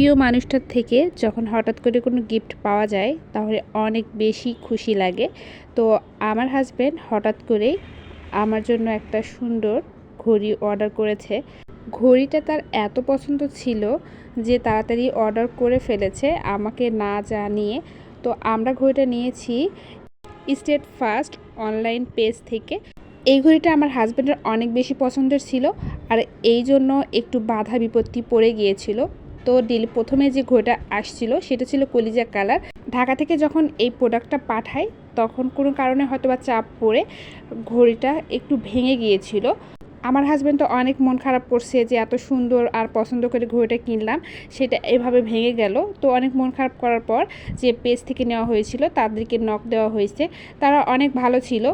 প্রিয় মানুষটার থেকে যখন হঠাৎ করে কোনো গিফট পাওয়া যায় তাহলে অনেক বেশি খুশি লাগে। তো আমার হাজব্যান্ড হঠাৎ করেই আমার জন্য একটা সুন্দর ঘড়ি অর্ডার করেছে। ঘড়িটা তার এত পছন্দ ছিল যে তাড়াতাড়ি অর্ডার করে ফেলেছে আমাকে না জানিয়ে। তো আমরা ঘড়িটা নিয়েছি স্টেট ফার্স্ট অনলাইন পেজ থেকে। এই ঘড়িটা আমার হাজব্যান্ডের অনেক বেশি পছন্দের ছিল, আর এই জন্য একটু বাধা বিপত্তি পড়ে গিয়েছিল। তো প্রথমে যে ঘড়িটা আসছিল সেটা ছিল কলিজা কালার। ঢাকা থেকে যখন এই প্রোডাক্টটা পাঠাই তখন কোনো কারণে হয়তো বা চাপ পড়ে ঘড়িটা একটু ভেঙে গিয়েছিল। আমার হাজব্যান্ড তো অনেক মন খারাপ করছে যে এত সুন্দর আর পছন্দ করে ঘড়িটা কিনলাম, সেটা এভাবে ভেঙে গেল। তো অনেক মন খারাপ করার পর যে পেজ থেকে নেওয়া হয়েছিল তাদেরকে নক দেওয়া হয়েছে। তারা অনেক ভালো ছিল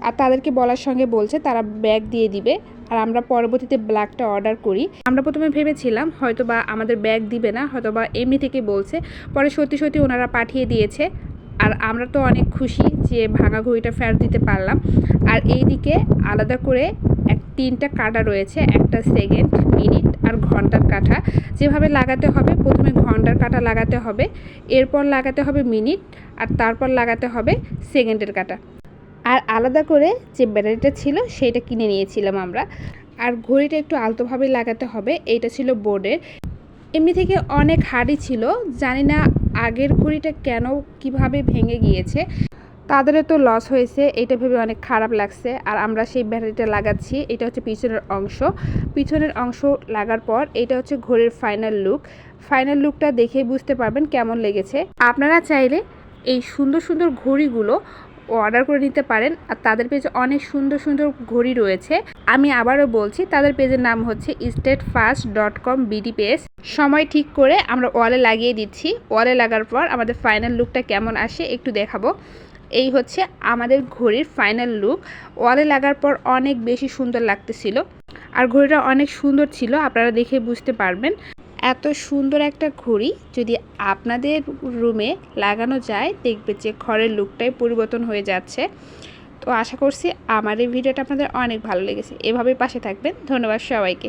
আর তাদেরকে বলার সঙ্গে বলছে তারা ব্যাগ দিয়ে দিবে। আর আমরা পরবর্তীতে ব্ল্যাকটা অর্ডার করি। আমরা প্রথমে ভেবেছিলাম হয়তো বা আমাদের ব্যাগ দিবে না, হয়তো বা এমনি থেকে বলছে। পরে সত্যি সত্যি ওনারা পাঠিয়ে দিয়েছে। আর আমরা তো অনেক খুশি যে ভাঙা ঘড়িটা ফেরত দিতে পারলাম। আর এইদিকে আলাদা করে তিনটা কাঁটা রয়েছে, একটা সেকেন্ড, মিনিট আর ঘন্টার কাঁটা। যেভাবে লাগাতে হবে, প্রথমে ঘন্টার কাঁটা লাগাতে হবে, এরপর লাগাতে হবে মিনিট, আর তারপর লাগাতে হবে সেকেন্ডের কাঁটা। আর আলাদা করে যে ব্যাটারিটা ছিল সেটা কিনে নিয়েছিলাম আমরা। আর ঘড়িটা একটু আলতোভাবে লাগাতে হবে, এইটা ছিল বোর্ডের। এমনি থেকে অনেক হার্ডই ছিল, জানি না আগের ঘড়িটা কেন কিভাবে ভেঙে গিয়েছে। তাদেরও তো লস হয়েছে, এটা ভেবে অনেক খারাপ লাগছে। আর আমরা সেই ব্যাটারিটা লাগাচ্ছি। এটা হচ্ছে পিছনের অংশ লাগার পর এটা হচ্ছে ঘড়ির ফাইনাল লুকটা দেখে বুঝতে পারবেন কেমন লেগেছে। আপনারা চাইলে এই সুন্দর সুন্দর ঘড়িগুলো অর্ডার করে নিতে পারেন। আর তাদের পেজে অনেক সুন্দর সুন্দর ঘড়ি রয়েছে। আমি আবারও বলছি, তাদের পেজের নাম হচ্ছে statefast.com বিডি পেজ। সময় ঠিক করে আমরা ওয়ালে লাগিয়ে দিচ্ছি। ওয়ালে লাগার পর আমাদের ফাইনাল লুকটা কেমন আসে একটু দেখাবো। এই হচ্ছে আমাদের ঘড়ির ফাইনাল লুক। ওয়ালে লাগার পর অনেক বেশি সুন্দর লাগতেছিল। আর ঘড়িটা অনেক সুন্দর ছিল, আপনারা দেখে বুঝতে পারবেন। এত সুন্দর একটা ঘড়ি যদি আপনাদের রুমে লাগানো যায়, দেখবে যে ঘরের লুকটাই পরিবর্তন হয়ে যাচ্ছে। তো আশা করছি আমার এই ভিডিওটা আপনাদের অনেক ভালো লেগেছে। এভাবেই পাশে থাকবেন। ধন্যবাদ সবাইকে।